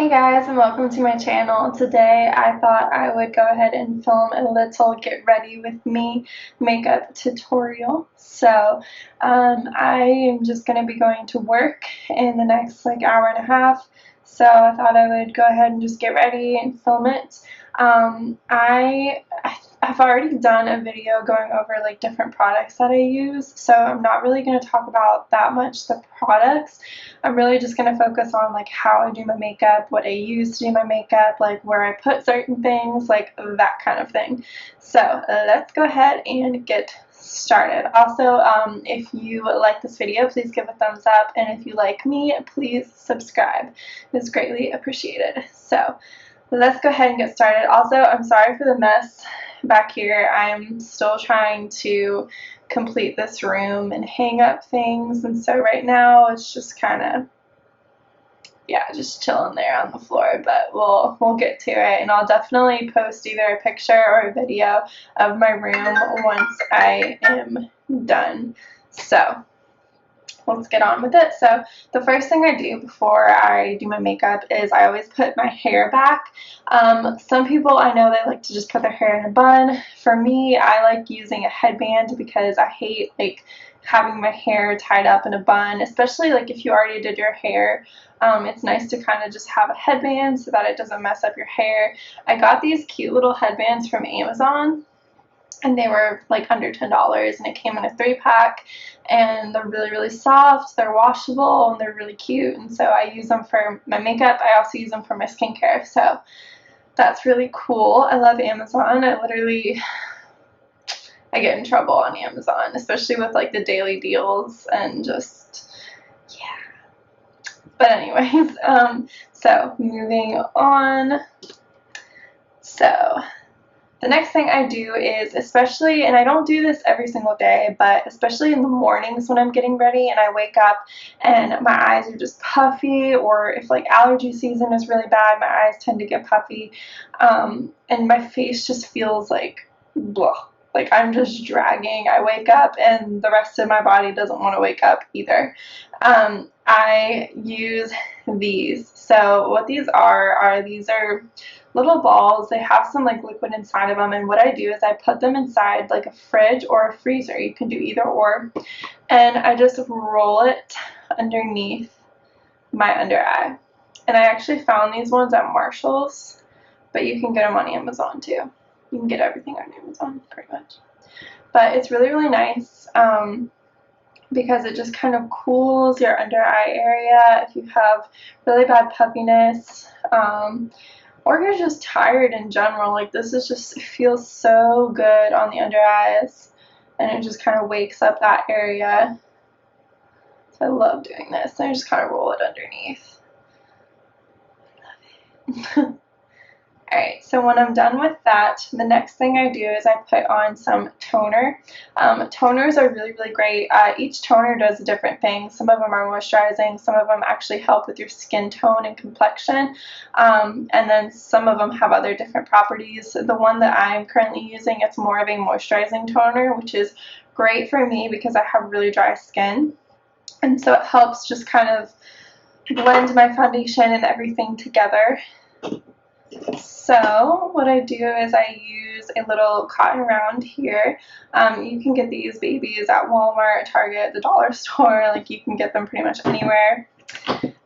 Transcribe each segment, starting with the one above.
Hey guys, and welcome to my channel. Today I thought I would go ahead and film a little get ready with me makeup tutorial. So I am just going to be going to work in the next hour and a half. So I thought I would go ahead and just get ready and film it. I've already done a video going over different products that I use, so I'm not really going to talk about that much the products. I'm really just going to focus on how I do my makeup, what I use to do my makeup, where I put certain things, that kind of thing. So let's go ahead and get started. Also, if you like this video, please give a thumbs up, and if you like me, please subscribe. It's greatly appreciated. So let's go ahead and get started. Also, I'm sorry for the mess back here. I'm still trying to complete this room and hang up things, and so right now it's just kind of, just chilling there on the floor, but we'll get to it, and I'll definitely post either a picture or a video of my room once I am done. So let's get on with it. So the first thing I do before I do my makeup is I always put my hair back. Some people I know they like to just put their hair in a bun. For me, I like using a headband because I hate having my hair tied up in a bun, especially if you already did your hair. It's nice to kind of just have a headband so that it doesn't mess up your hair. I got these cute little headbands from Amazon, and they were under $10, and it came in a 3-pack, and they're really, really soft, they're washable, and they're really cute, and so I use them for my makeup. I also use them for my skincare, so that's really cool. I love Amazon. I get in trouble on Amazon, especially with the daily deals, and just, yeah. But anyways, so moving on. So the next thing I do is, especially, and I don't do this every single day, but especially in the mornings when I'm getting ready and I wake up and my eyes are just puffy, or if allergy season is really bad, my eyes tend to get puffy, and my face just feels blah. I'm just dragging. I wake up and the rest of my body doesn't want to wake up either. I use these. So what these are little balls. They have some liquid inside of them, and what I do is I put them inside a fridge or a freezer. You can do either or, and I just roll it underneath my under eye. And I actually found these ones at Marshall's, but you can get them on Amazon too. You can get everything on Amazon pretty much, but it's really, really nice because it just kind of cools your under eye area if you have really bad puffiness, or you're just tired in general. This is just, it feels so good on the under eyes, and it just kind of wakes up that area. So I love doing this, and I just kind of roll it underneath. I love it. Alright, so when I'm done with that, the next thing I do is I put on some toner. Toners are really, really great. Each toner does a different thing. Some of them are moisturizing, some of them actually help with your skin tone and complexion, and then some of them have other different properties. The one that I'm currently using, it's more of a moisturizing toner, which is great for me because I have really dry skin, and so it helps just kind of blend my foundation and everything together. So what I do is I use a little cotton round here. You can get these babies at Walmart, Target, the dollar store. You can get them pretty much anywhere.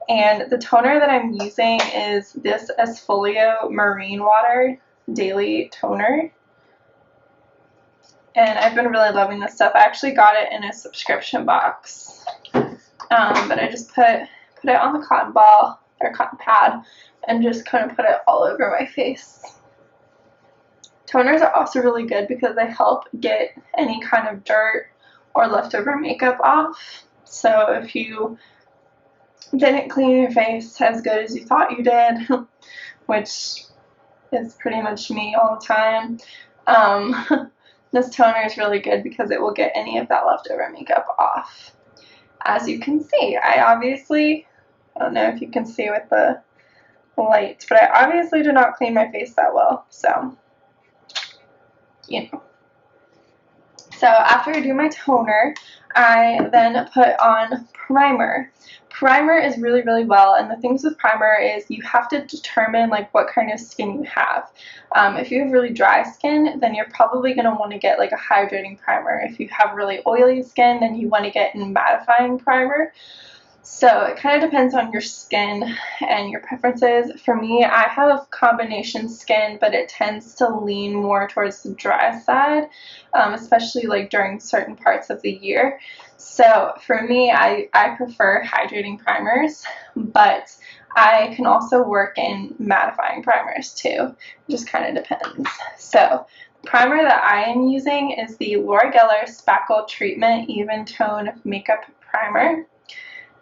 And the toner that I'm using is this Esfolio Marine Water Daily Toner. And I've been really loving this stuff. I actually got it in a subscription box. But I just put it on the cotton ball or cotton pad and just kind of put it all over my face. Toners are also really good because they help get any kind of dirt or leftover makeup off. So if you didn't clean your face as good as you thought you did, which is pretty much me all the time, this toner is really good because it will get any of that leftover makeup off. As you can see, I don't know if you can see with the light, but I obviously did not clean my face that well, so So after I do my toner, I then put on primer. Primer is really, really well, and the things with primer is you have to determine like what kind of skin you have. If you have really dry skin, then you're probably going to want to get like a hydrating primer. If you have really oily skin, then you want to get a mattifying primer. So it kind of depends on your skin and your preferences. For me, I have combination skin, but it tends to lean more towards the dry side, especially like during certain parts of the year. So for me, I prefer hydrating primers, but I can also work in mattifying primers too. It just kind of depends. So the primer that I am using is the Laura Geller Spackle Treatment Even Tone Makeup Primer.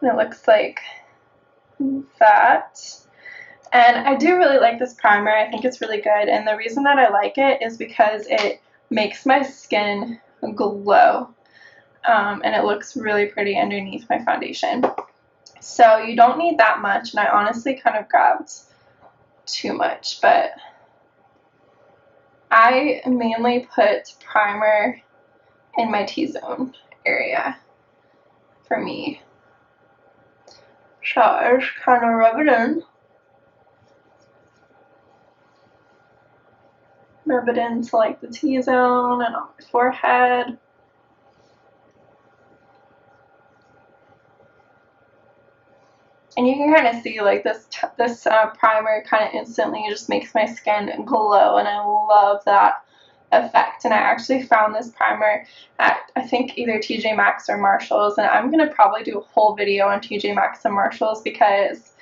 And it looks like that. And I do really like this primer. I think it's really good. And the reason that I like it is because it makes my skin glow. And it looks really pretty underneath my foundation. So you don't need that much. And I honestly kind of grabbed too much. But I mainly put primer in my T-zone area for me. So I just kind of rub it in. Rub it into like the T-zone and on my forehead. And you can kind of see like this primer kind of instantly just makes my skin glow, and I love that effect. And I actually found this primer at I think either TJ Maxx or Marshalls, and I'm gonna probably do a whole video on TJ Maxx and Marshalls because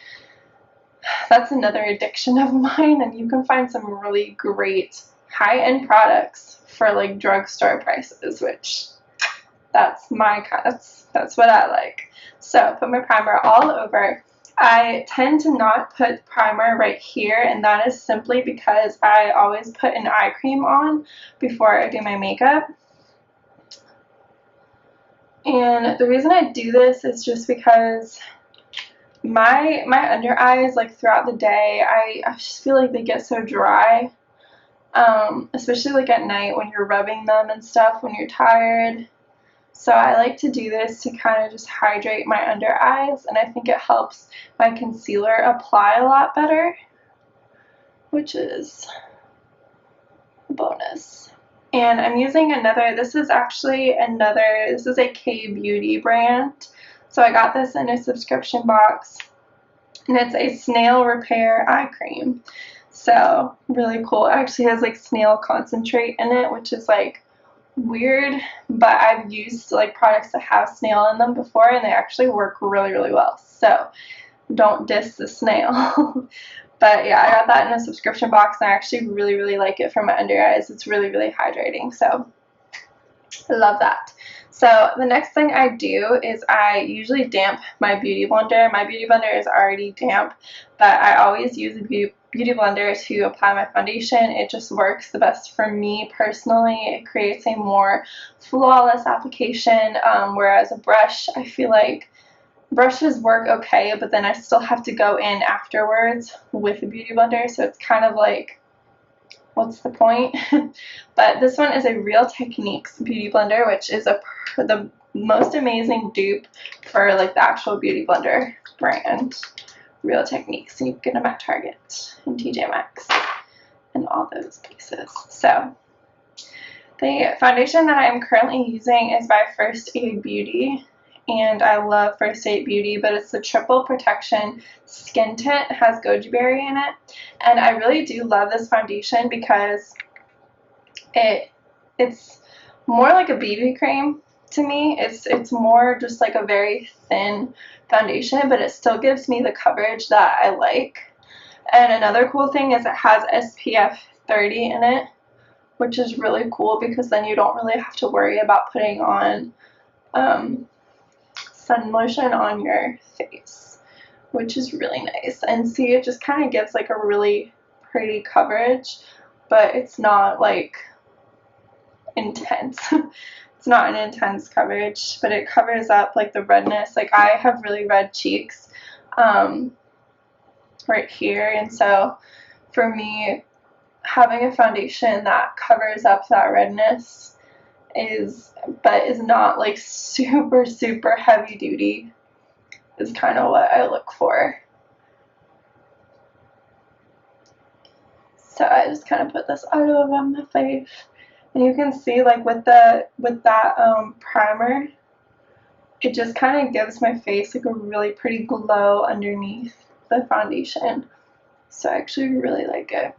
that's another addiction of mine, and you can find some really great high-end products for like drugstore prices, which that's what I like. So put my primer all over. I tend to not put primer right here, and that is simply because I always put an eye cream on before I do my makeup. And the reason I do this is just because my under eyes, like throughout the day, I just feel like they get so dry, especially like at night when you're rubbing them and stuff when you're tired. So I like to do this to kind of just hydrate my under eyes, and I think it helps my concealer apply a lot better, which is a bonus. And I'm using this is a K-Beauty brand. So I got this in a subscription box, and it's a snail repair eye cream. So really cool. It actually has like snail concentrate in it, which is like weird, but I've used like products that have snail in them before, and they actually work really, really well. So don't diss the snail. But yeah, I got that in a subscription box, and I actually really, really like it for my under eyes. It's really, really hydrating, so I love that. So the next thing I do is I usually damp my beauty blender. My beauty blender is already damp, but I always use a beauty blender to apply my foundation. It just works the best for me personally. It creates a more flawless application, whereas a brush, I feel like brushes work okay, but then I still have to go in afterwards with a beauty blender, so it's kind of like, what's the point? But this one is a Real Techniques beauty blender, which is the most amazing dupe for like the actual beauty blender brand, Real Techniques. And you can get them at Target and TJ Maxx and all those places. So the foundation that I am currently using is by First Aid Beauty. And I love First Aid Beauty, but it's the Triple Protection Skin Tint. It has goji berry in it, and I really do love this foundation because it's more like a BB cream to me. It's more just like a very thin foundation, but it still gives me the coverage that I like. And another cool thing is it has SPF 30 in it, which is really cool because then you don't really have to worry about putting on sun lotion on your face, which is really nice. And see, it just kind of gives like a really pretty coverage, but it's not like intense. It's not an intense coverage, but it covers up like the redness. Like I have really red cheeks right here, and so for me, having a foundation that covers up that redness is not like super heavy duty is kind of what I look for. So I just kind of put this all over my face, and you can see like with that primer, it just kind of gives my face like a really pretty glow underneath the foundation. So I actually really like it.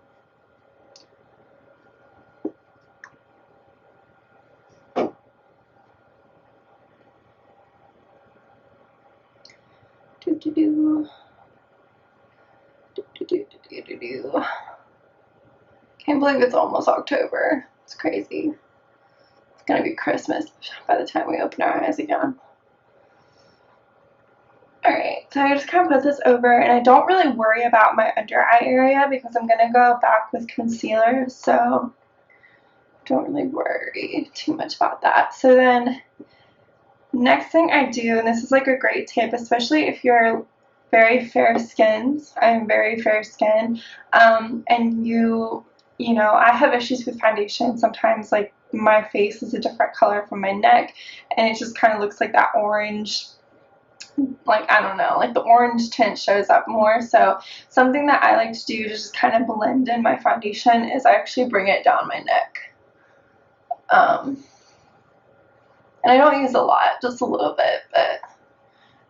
Can't believe it's almost October. It's crazy. It's gonna be Christmas by the time we open our eyes again. Alright, so I just kind of put this over, and I don't really worry about my under eye area because I'm gonna go back with concealer, so don't really worry too much about that. So then next thing I do, and this is like a great tip, especially if you're very fair skinned. I'm very fair skinned, and you know, I have issues with foundation. Sometimes like my face is a different color from my neck, and it just kind of looks like that orange, like I don't know, like the orange tint shows up more. So something that I like to do to just kind of blend in my foundation is I actually bring it down my neck. And I don't use a lot, just a little bit, but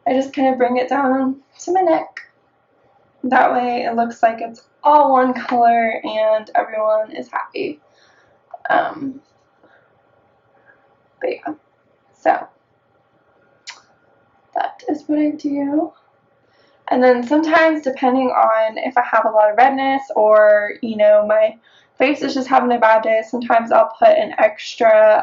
I just kind of bring it down to my neck. That way it looks like it's all one color and everyone is happy. But yeah, so that is what I do. And then sometimes, depending on if I have a lot of redness or, you know, my face is just having a bad day, sometimes I'll put an extra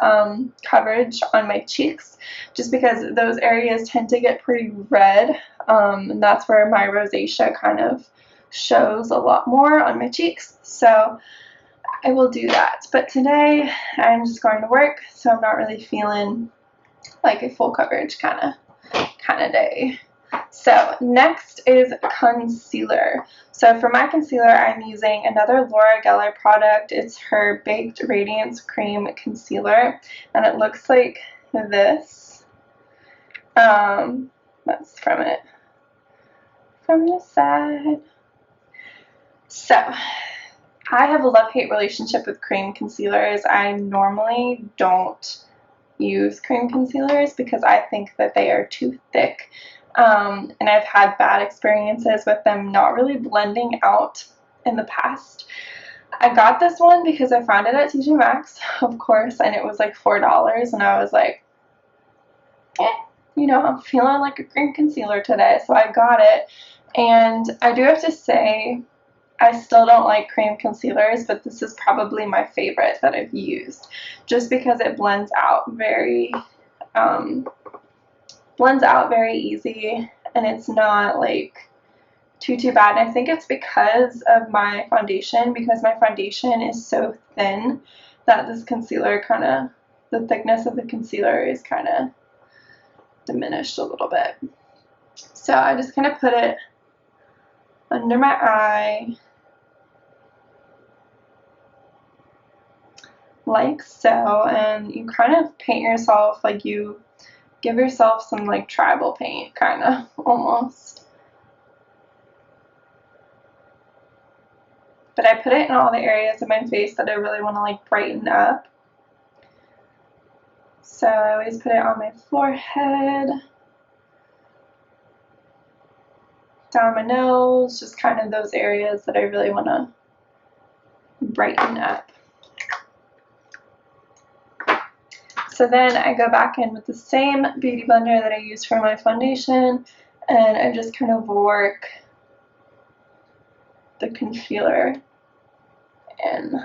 coverage on my cheeks, just because those areas tend to get pretty red, and that's where my rosacea kind of shows a lot more on my cheeks. So I will do that. But today I'm just going to work, so I'm not really feeling like a full coverage kind of day. So next is concealer. So for my concealer, I'm using another Laura Geller product. It's her Baked Radiance Cream Concealer, and it looks like this. That's from it, from the side. So I have a love-hate relationship with cream concealers. I normally don't use cream concealers because I think that they are too thick. And I've had bad experiences with them not really blending out in the past. I got this one because I found it at TJ Maxx, of course, and it was like $4, and I was like, you know, I'm feeling like a cream concealer today, so I got it. And I do have to say, I still don't like cream concealers, but this is probably my favorite that I've used, just because it blends out very easy, and it's not like too bad. And I think it's because of my foundation, because my foundation is so thin that this concealer the thickness of the concealer is kind of diminished a little bit. So I just kind of put it under my eye like so, and you kind of paint yourself, like you give yourself some like tribal paint, kind of, almost. But I put it in all the areas of my face that I really want to like brighten up. So I always put it on my forehead, down my nose, just kind of those areas that I really want to brighten up. So then I go back in with the same beauty blender that I use for my foundation, and I just kind of work the concealer in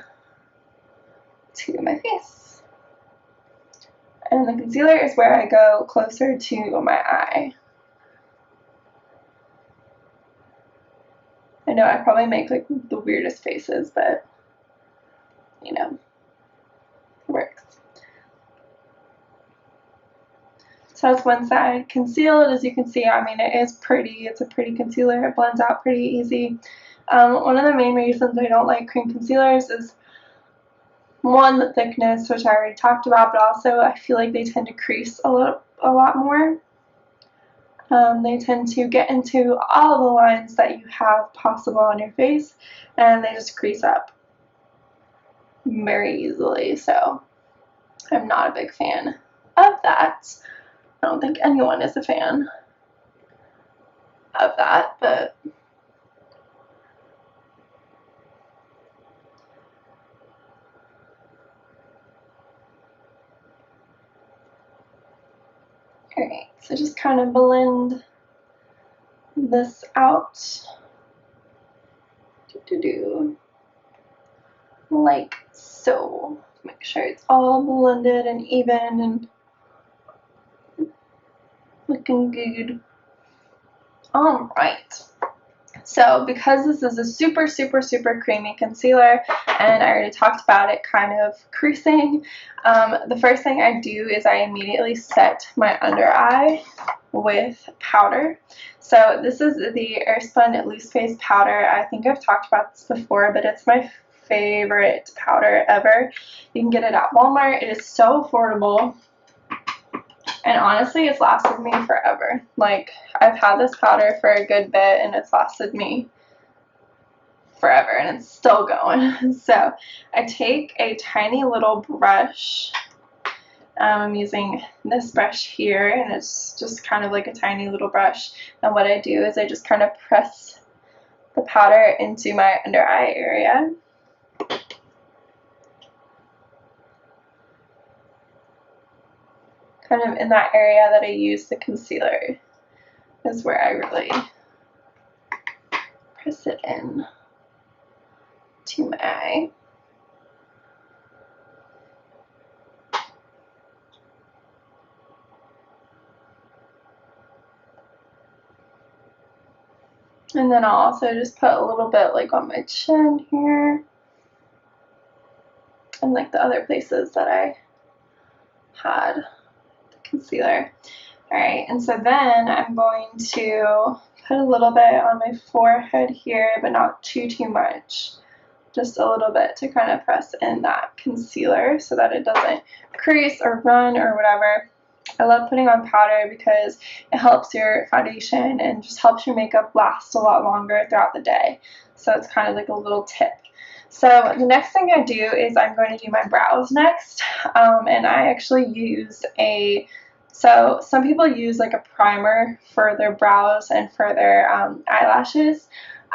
to my face. And the concealer is where I go closer to my eye. I know I probably make like the weirdest faces, but you know, it works. So that's one side concealed. As you can see, I mean, it is pretty. It's a pretty concealer. It blends out pretty easy. One of the main reasons I don't like cream concealers is, one, the thickness, which I already talked about, but also I feel like they tend to crease a lot more. They tend to get into all the lines that you have possible on your face, and they just crease up very easily. So I'm not a big fan of that. I don't think anyone is a fan of that, but alright, so just kind of blend this out. Like so. Make sure it's all blended and even and looking good. Alright. So because this is a super, super, super creamy concealer, and I already talked about it kind of creasing, the first thing I do is I immediately set my under eye with powder. So this is the Airspun Loose Face Powder. I think I've talked about this before, but it's my favorite powder ever. You can get it at Walmart. It is so affordable. And honestly, it's lasted me forever. Like, I've had this powder for a good bit, and it's lasted me forever, and it's still going. So, I take a tiny little brush. I'm using this brush here, and it's just kind of like a tiny little brush. And what I do is I just kind of press the powder into my under eye area. Kind of in that area that I use the concealer is where I really press it in to my eye. And then I'll also just put a little bit like on my chin here and like the other places that I had the concealer. Alright, and so then I'm going to put a little bit on my forehead here, but not too much. Just a little bit to kind of press in that concealer so that it doesn't crease or run or whatever. I love putting on powder because it helps your foundation and just helps your makeup last a lot longer throughout the day. So it's kind of like a little tip. So the next thing I do is I'm going to do my brows next. And I actually use so some people use like a primer for their brows and for their eyelashes.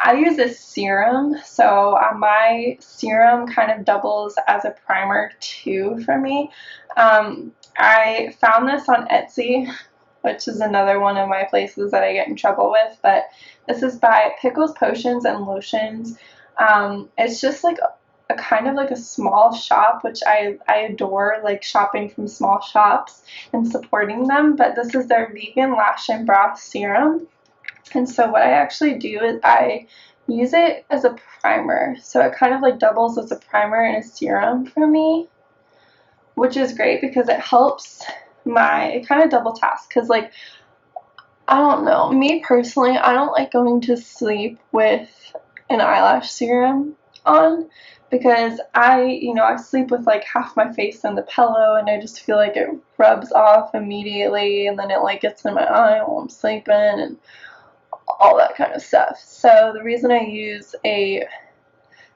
I use a serum, so my serum kind of doubles as a primer too for me. I found this on Etsy, which is another one of my places that I get in trouble with, but this is by Pickles Potions and Lotions. It's just like a kind of like a small shop, which I adore, like shopping from small shops and supporting them, but this is their vegan lash and brow serum. And so what I actually do is I use it as a primer. So it kind of like doubles as a primer and a serum for me, which is great because it helps it kind of double task. Because like, I don't know, me personally, I don't like going to sleep with an eyelash serum on because I sleep with like half my face on the pillow and I just feel like it rubs off immediately and then it like gets in my eye while I'm sleeping and all that kind of stuff. So the reason I use a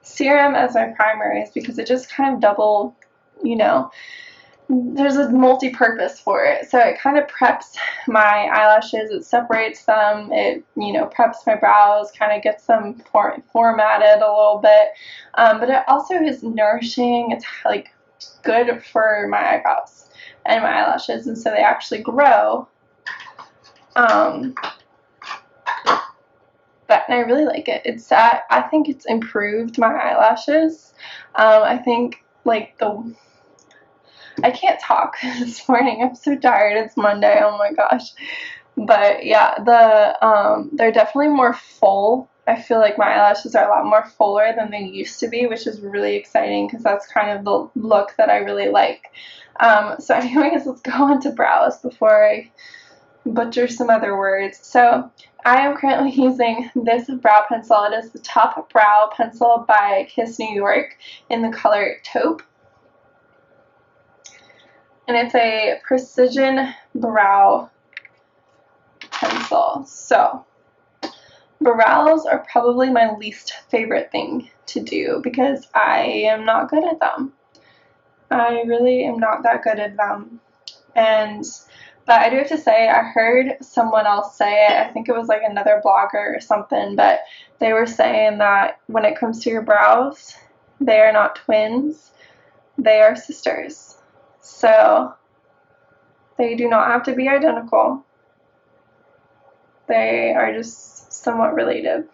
serum as my primer is because it just kind of double, there's a multi-purpose for it. So it kind of preps my eyelashes, it separates them, it preps my brows, kind of gets them formatted a little bit, but it also is nourishing. It's like good for my eyebrows and my eyelashes, and so they actually grow. And I really like it. I think it's improved my eyelashes. I think like I can't talk this morning. I'm so tired. It's Monday. Oh my gosh. But yeah, they're definitely more full. I feel like my eyelashes are a lot more fuller than they used to be, which is really exciting because that's kind of the look that I really like. So anyways, let's go on to brows before I butcher some other words. So I am currently using this brow pencil. It is the Top Brow Pencil by Kiss New York in the color Taupe. And it's a precision brow pencil. pencil. So brows are probably my least favorite thing to do because I am not good at them. I really am not that good at them. But I do have to say, I heard someone else say it, I think it was like another blogger or something, but they were saying that when it comes to your brows, they are not twins, they are sisters. So they do not have to be identical. They are just somewhat related.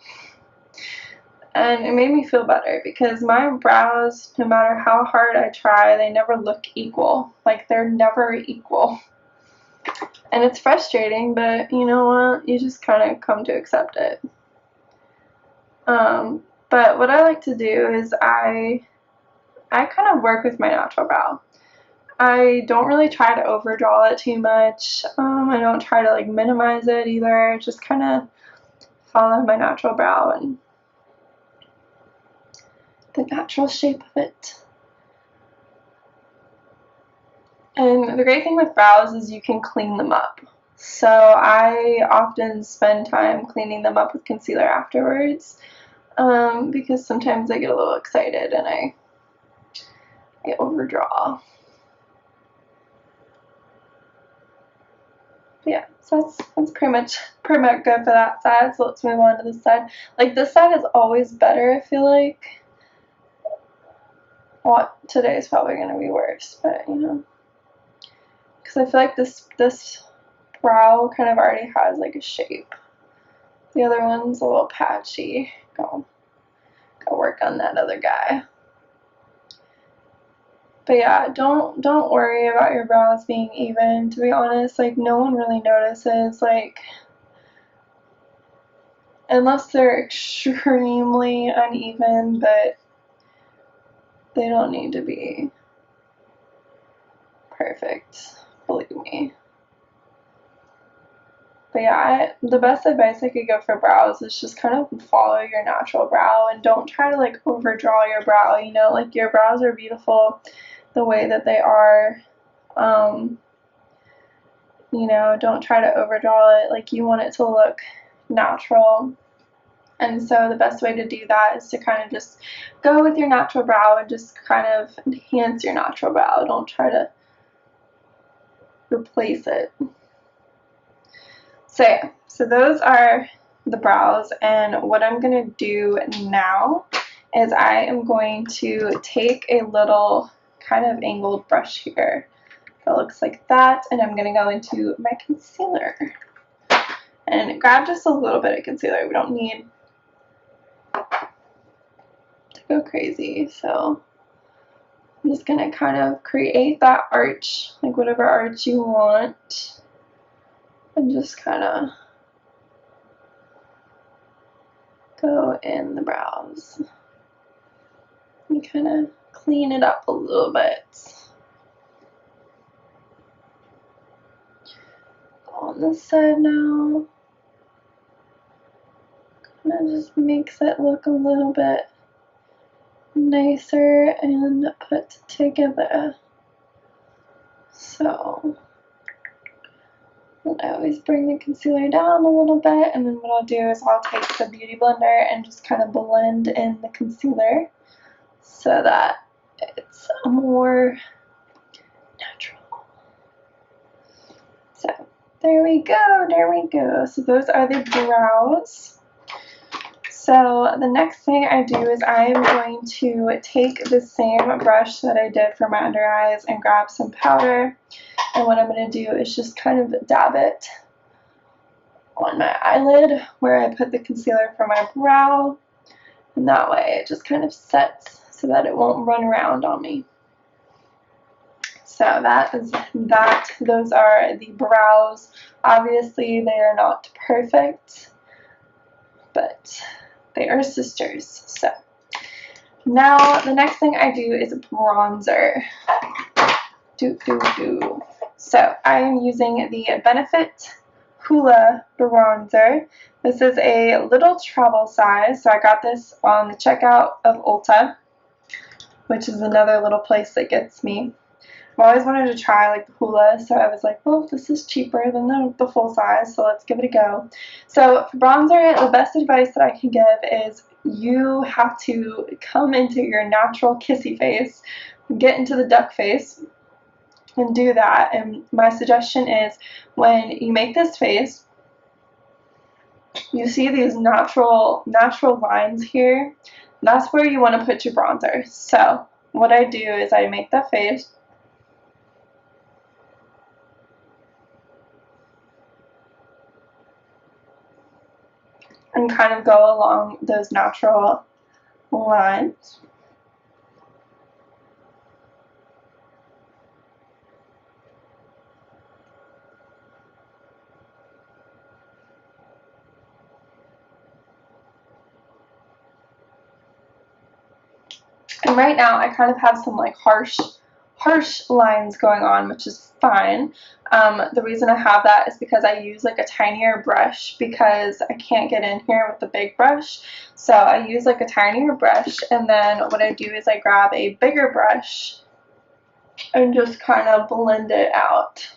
And it made me feel better because my brows, no matter how hard I try, they never look equal. Like, they're never equal. And it's frustrating, but you know what? You just kind of come to accept it. But what I like to do is I kind of work with my natural brow. I don't really try to overdraw it too much. I don't try to like minimize it either. Just kind of follow my natural brow and the natural shape of it. And the great thing with brows is you can clean them up. So I often spend time cleaning them up with concealer afterwards, because sometimes I get a little excited and I overdraw. But yeah, so that's pretty much good for that side. So let's move on to this side. Like, this side is always better, I feel like. Well, today's probably going to be worse, but you know. Because I feel like this brow kind of already has like a shape. The other one's a little patchy. Go work on that other guy. But yeah, don't worry about your brows being even. To be honest, like, no one really notices, like, unless they're extremely uneven, but they don't need to be perfect, believe me. But yeah, the best advice I could give for brows is just kind of follow your natural brow and don't try to like overdraw your brow. You know, like, your brows are beautiful the way that they are. You know, don't try to overdraw it. Like, you want it to look natural. And so the best way to do that is to kind of just go with your natural brow and just kind of enhance your natural brow. Don't try to replace it. So yeah, so those are the brows, and what I'm going to do now is I am going to take a little kind of angled brush here that looks like that, and I'm going to go into my concealer and grab just a little bit of concealer. We don't need to go crazy, so I'm just going to kind of create that arch, like whatever arch you want, and just kind of go in the brows and kind of clean it up a little bit. On this side now, kind of just makes it look a little bit nicer and put together. So I always bring the concealer down a little bit, and then what I'll do is I'll take the beauty blender and just kind of blend in the concealer so that it's more natural. So there we go. So those are the brows. So the next thing I do is I am going to take the same brush that I did for my under eyes and grab some powder. And what I'm going to do is just kind of dab it on my eyelid where I put the concealer for my brow. And that way it just kind of sets so that it won't run around on me. So that is that. Those are the brows. Obviously they are not perfect, but they are sisters. So now the next thing I do is bronzer. So I am using the Benefit Hoola bronzer. This is a little travel size, so I got this on the checkout of Ulta, which is another little place that gets me. I've always wanted to try like the Hoola, so I was like, well, this is cheaper than the full size, so let's give it a go. So for bronzer, the best advice that I can give is you have to come into your natural kissy face, get into the duck face, and do that. And my suggestion is when you make this face, you see these natural lines here. That's where you want to put your bronzer. So what I do is I make that face, and kind of go along those natural lines. And right now I kind of have some like harsh lines going on, which is fine. The reason I have that is because I use like a tinier brush because I can't get in here with the big brush. So I use like a tinier brush, and then what I do is I grab a bigger brush and just kind of blend it out.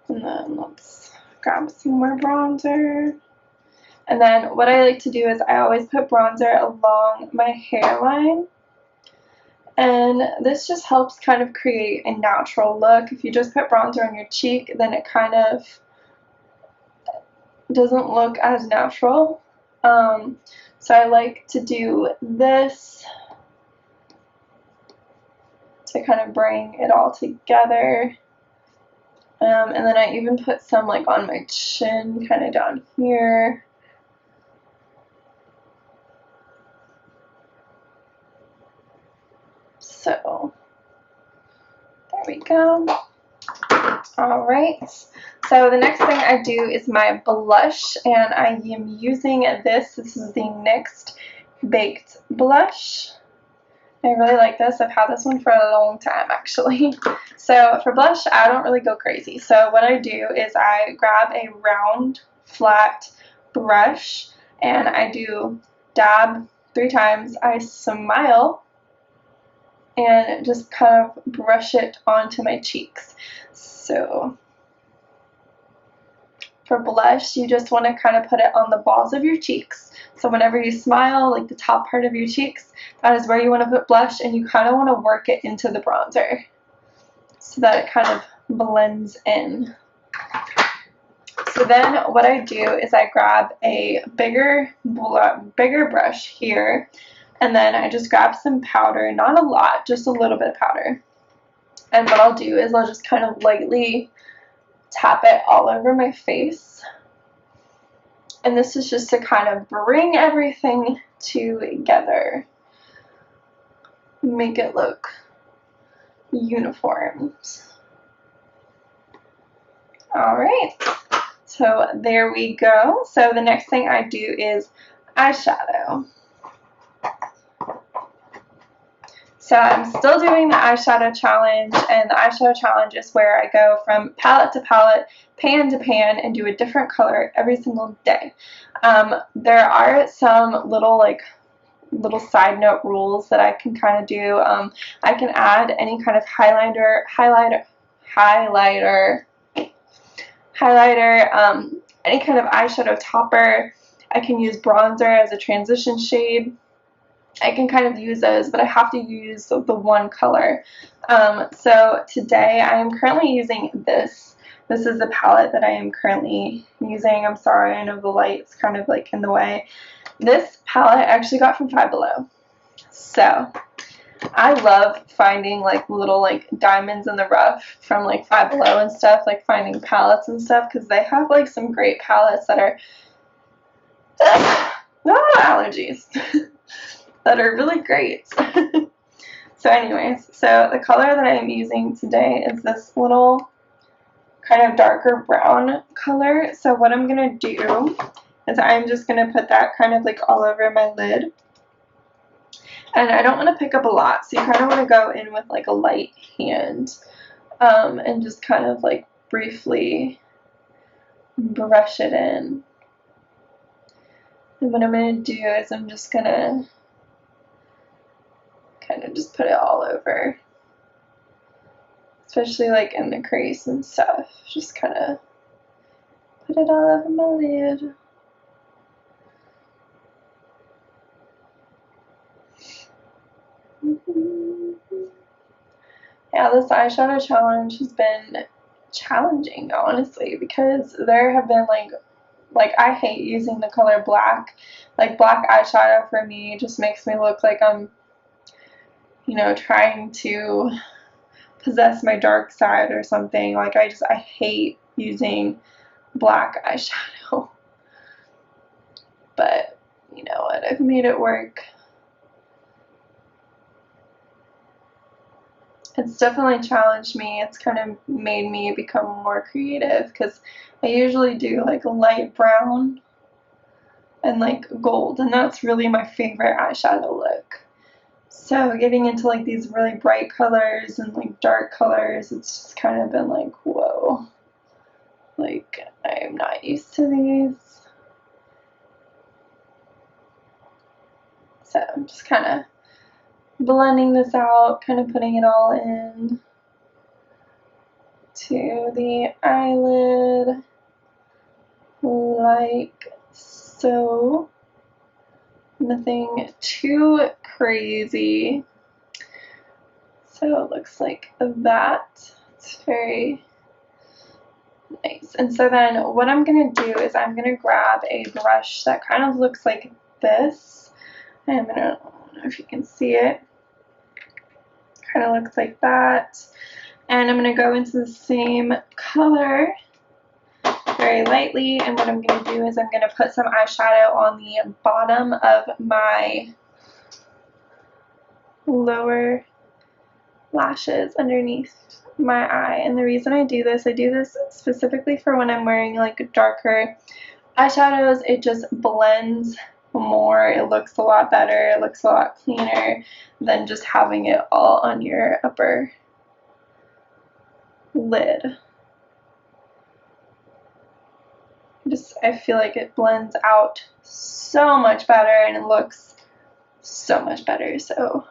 And then let's grab some more bronzer. And then what I like to do is I always put bronzer along my hairline. And this just helps kind of create a natural look. If you just put bronzer on your cheek, then it kind of doesn't look as natural. So I like to do this to kind of bring it all together. And then I even put some like on my chin, kind of down here. So there we go. Alright, so the next thing I do is my blush, and I am using this. This is the NYX Baked Blush. I really like this. I've had this one for a long time, actually. So for blush, I don't really go crazy. So what I do is I grab a round, flat brush, and I do dab 3 times. I smile and just kind of brush it onto my cheeks. So for blush, you just want to kind of put it on the balls of your cheeks. So whenever you smile, like the top part of your cheeks, that is where you want to put blush, and you kind of want to work it into the bronzer so that it kind of blends in. So then what I do is I grab a bigger brush here, and then I just grab some powder, not a lot, just a little bit of powder. And what I'll do is I'll just kind of lightly tap it all over my face. And this is just to kind of bring everything together, make it look uniform. Alright, so there we go. So the next thing I do is eyeshadow. So I'm still doing the eyeshadow challenge, and the eyeshadow challenge is where I go from palette to palette, pan to pan, and do a different color every single day. There are some little side note rules that I can kind of do. I can add any kind of highlighter, any kind of eyeshadow topper. I can use bronzer as a transition shade. I can kind of use those, but I have to use the one color. So today I am currently using this. This is the palette that I am currently using. I'm sorry, I know the light's kind of like in the way. This palette I actually got from Five Below. So I love finding like little like diamonds in the rough from like Five Below and stuff, like finding palettes and stuff, because they have like some great palettes that are allergies. That are really great. So anyways, so the color that I am using today is this little kind of darker brown color. So what I'm going to do is I'm just going to put that kind of like all over my lid. And I don't want to pick up a lot, so you kind of want to go in with like a light hand. and just kind of like briefly brush it in. And what I'm going to do is I'm just going to kind of just put it all over, especially like in the crease and stuff. Just kind of put it all over my lid. Yeah, this eyeshadow challenge has been challenging, honestly, because there have been like I hate using the color black. Like, black eyeshadow for me just makes me look like I'm, you know, trying to possess my dark side or something. Like, I hate using black eyeshadow. But you know what, I've made it work. It's definitely challenged me. It's kind of made me become more creative, because I usually do like light brown and like gold, and that's really my favorite eyeshadow look. So getting into like these really bright colors and like dark colors, it's just kind of been like, whoa, like I'm not used to these. So I'm just kind of blending this out, kind of putting it all in to the eyelid like so. Nothing too crazy. So it looks like that. It's very nice. And so then what I'm going to do is I'm going to grab a brush that kind of looks like this. I'm going to, I don't know if you can see it. Kind of looks like that. And I'm going to go into the same color very lightly, and what I'm going to do is I'm going to put some eyeshadow on the bottom of my lower lashes underneath my eye. And the reason I do this specifically for when I'm wearing like darker eyeshadows. It just blends more. It looks a lot better. It looks a lot cleaner than just having it all on your upper lid. I feel like it blends out so much better and it looks so much better. So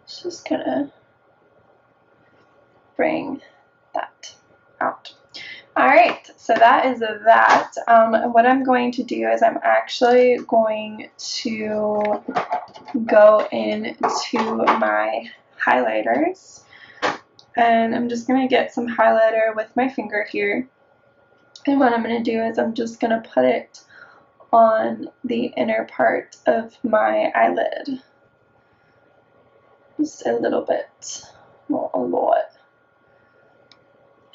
just gonna bring that out. Alright, so that is that. What I'm going to do is I'm actually going to go into my highlighters, and I'm just going to get some highlighter with my finger here. And what I'm going to do is I'm just going to put it on the inner part of my eyelid. Just a little bit, well, a lot.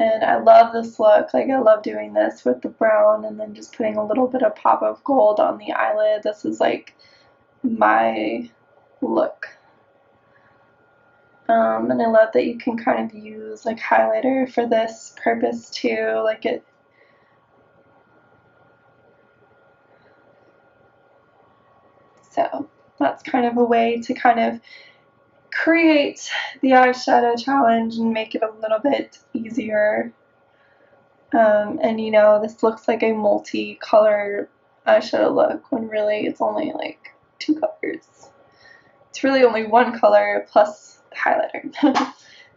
And I love this look. Like, I love doing this with the brown and then just putting a little bit of pop of gold on the eyelid. This is like my look. And I love that you can kind of use like highlighter for this purpose too. Like, it so that's kind of a way to kind of create the eyeshadow challenge and make it a little bit easier. And you know, this looks like a multi-color eyeshadow look when really it's only like 2 colors. It's really only 1 color plus the highlighter.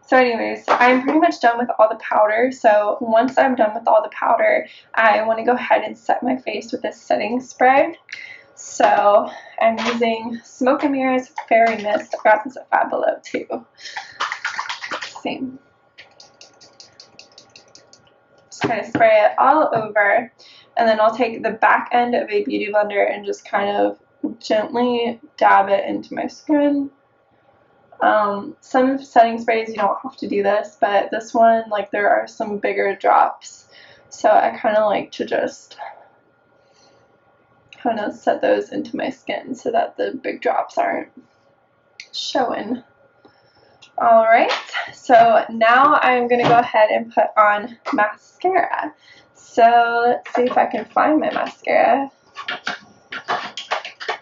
So anyways, I'm pretty much done with all the powder. So once I'm done with all the powder, I want to go ahead and set my face with this setting spray. So I'm using Smoke and Mirrors Fairy Mist. I got this at Five Below too. Same. Just kind of spray it all over, and then I'll take the back end of a beauty blender and just kind of gently dab it into my skin. Some setting sprays you don't have to do this, but this one, like, there are some bigger drops, so I kind of like to just kind of set those into my skin so that the big drops aren't showing. Alright, so now I'm going to go ahead and put on mascara. So let's see if I can find my mascara.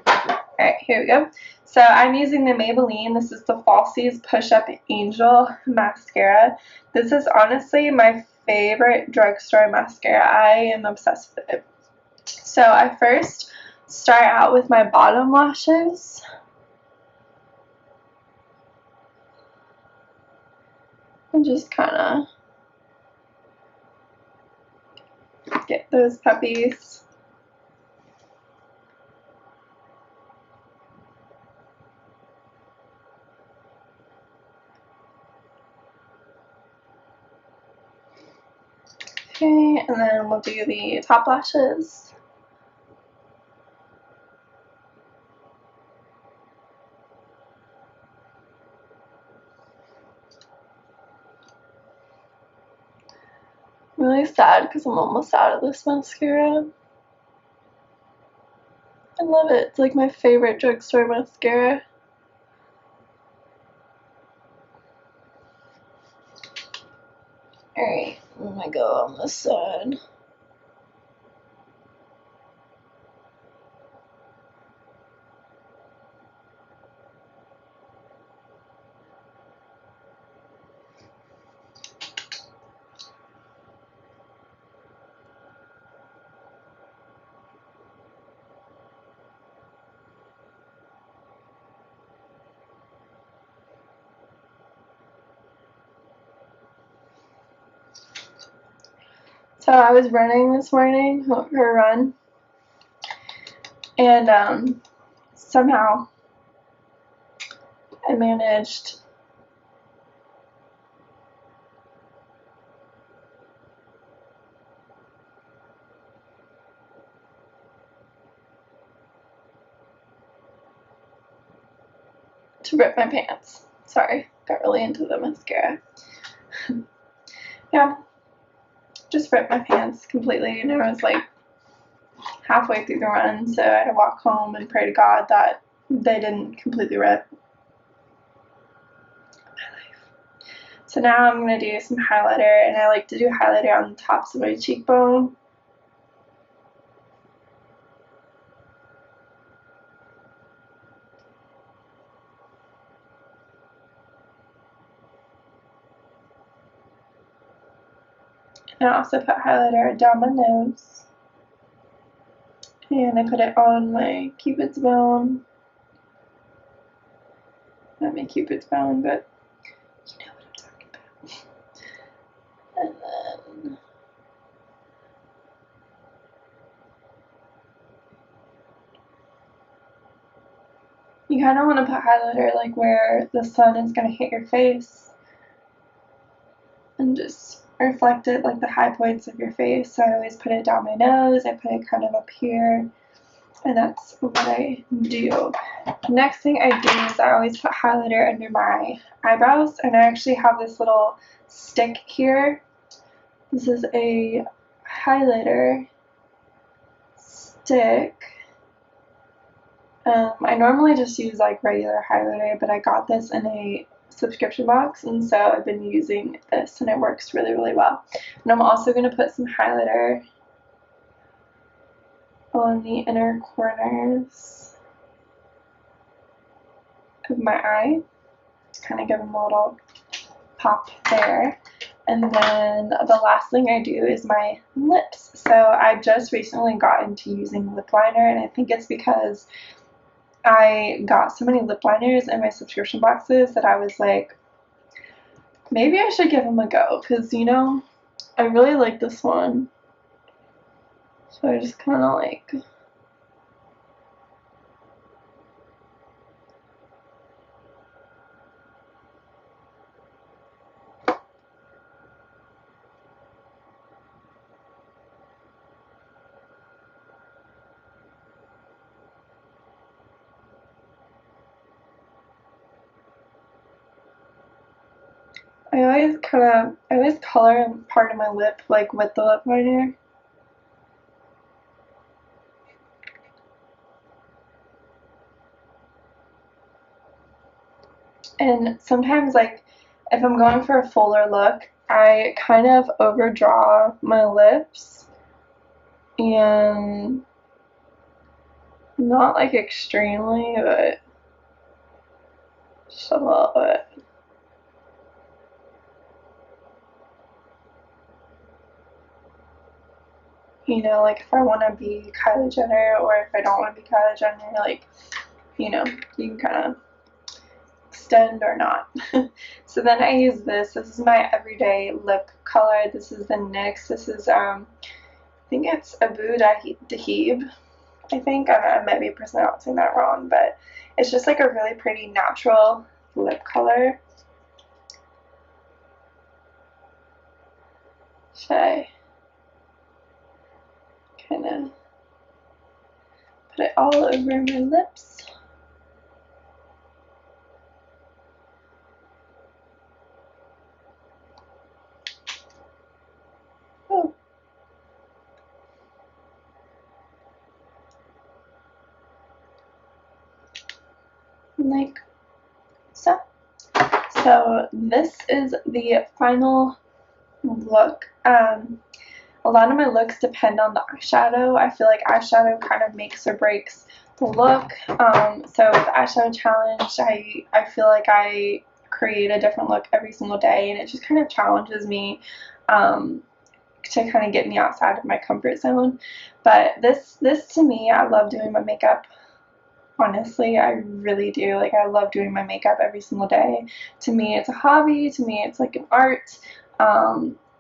Alright, here we go. So I'm using the Maybelline. This is the Falsies Push Up Angel mascara. This is honestly my favorite drugstore mascara. I am obsessed with it. So I first start out with my bottom lashes. And just kind of get those puppies. Okay, and then we'll do the top lashes. I'm really sad because I'm almost out of this mascara. I love it. It's like my favorite drugstore mascara. Alright, I'm gonna go on this side. So I was running this morning, her run, and somehow I managed to rip my pants. Sorry, got really into the mascara. Yeah, just ripped my pants completely, and I was like halfway through the run, so I had to walk home and pray to God that they didn't completely rip my life. So now I'm going to do some highlighter, and I like to do highlighter on the tops of my cheekbone. And I also put highlighter down my nose. And I put it on my cupid's bone. Not my cupid's bone, but you know what I'm talking about. And then you kind of want to put highlighter like where the sun is going to hit your face and just reflect it like the high points of your face. So I always put it down my nose. I put it kind of up here. And that's what I do. Next thing I do is I always put highlighter under my eyebrows, and I actually have this little stick here. This is a highlighter stick. I normally just use like regular highlighter, but I got this in a subscription box, and so I've been using this, and it works really, really well. And I'm also going to put some highlighter on the inner corners of my eye. Kind of give them a little pop there. And then the last thing I do is my lips. So I just recently got into using lip liner, and I think it's because I got so many lip liners in my subscription boxes that I was like, maybe I should give them a go, because you know, I really like this one. So I just kind of like I always color part of my lip like with the lip liner. And sometimes, like, if I'm going for a fuller look, I kind of overdraw my lips, and not like extremely, but just a little bit. You know, like if I want to be Kylie Jenner or if I don't want to be Kylie Jenner, like, you know, you can kind of extend or not. So then I use this. This is my everyday lip color. This is the NYX. This is, I think it's Abu Dahib. I think I might be pronouncing that wrong, but it's just like a really pretty natural lip color. Should I kind of put it all over my lips? Oh. Like so. So this is the final look. A lot of my looks depend on the eyeshadow. I feel like eyeshadow kind of makes or breaks the look. So with the eyeshadow challenge, I feel like I create a different look every single day, and it just kind of challenges me to kind of get me outside of my comfort zone. But this to me, I love doing my makeup. Honestly, I really do. Like, I love doing my makeup every single day. To me, it's a hobby. To me, it's like an art.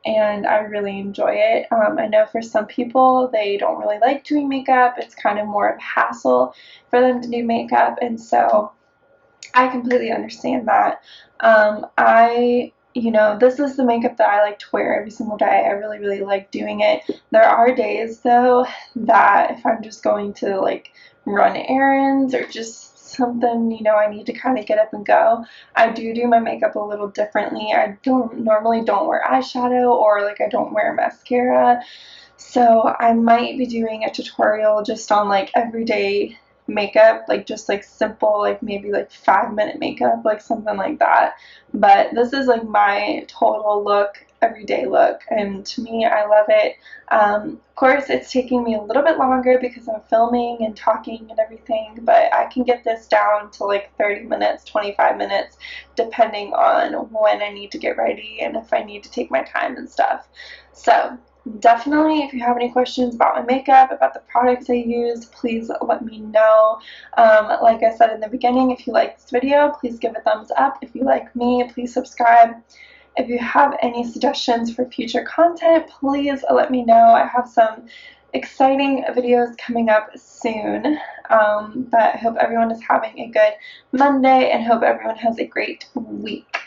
And I really enjoy it. I know for some people, they don't really like doing makeup. It's kind of more of a hassle for them to do makeup. And so I completely understand that. You know, this is the makeup that I like to wear every single day. I really, really like doing it. There are days, though, that if I'm just going to, like, run errands or just something, you know, I need to kind of get up and go, I do my makeup a little differently. I normally don't wear eyeshadow, or, like, I don't wear mascara. So I might be doing a tutorial just on, like, everyday makeup, like just like simple, like maybe like 5-minute makeup, like something like that. But this is like my total look, everyday look, and to me, I love it. Of course, it's taking me a little bit longer because I'm filming and talking and everything, but I can get this down to like 30 minutes, 25 minutes, depending on when I need to get ready and if I need to take my time and stuff. So definitely, if you have any questions about my makeup, about the products I use, please let me know. Like I said in the beginning, if you like this video, please give a thumbs up. If you like me, please subscribe. If you have any suggestions for future content, please let me know. I have some exciting videos coming up soon. But I hope everyone is having a good Monday and hope everyone has a great week.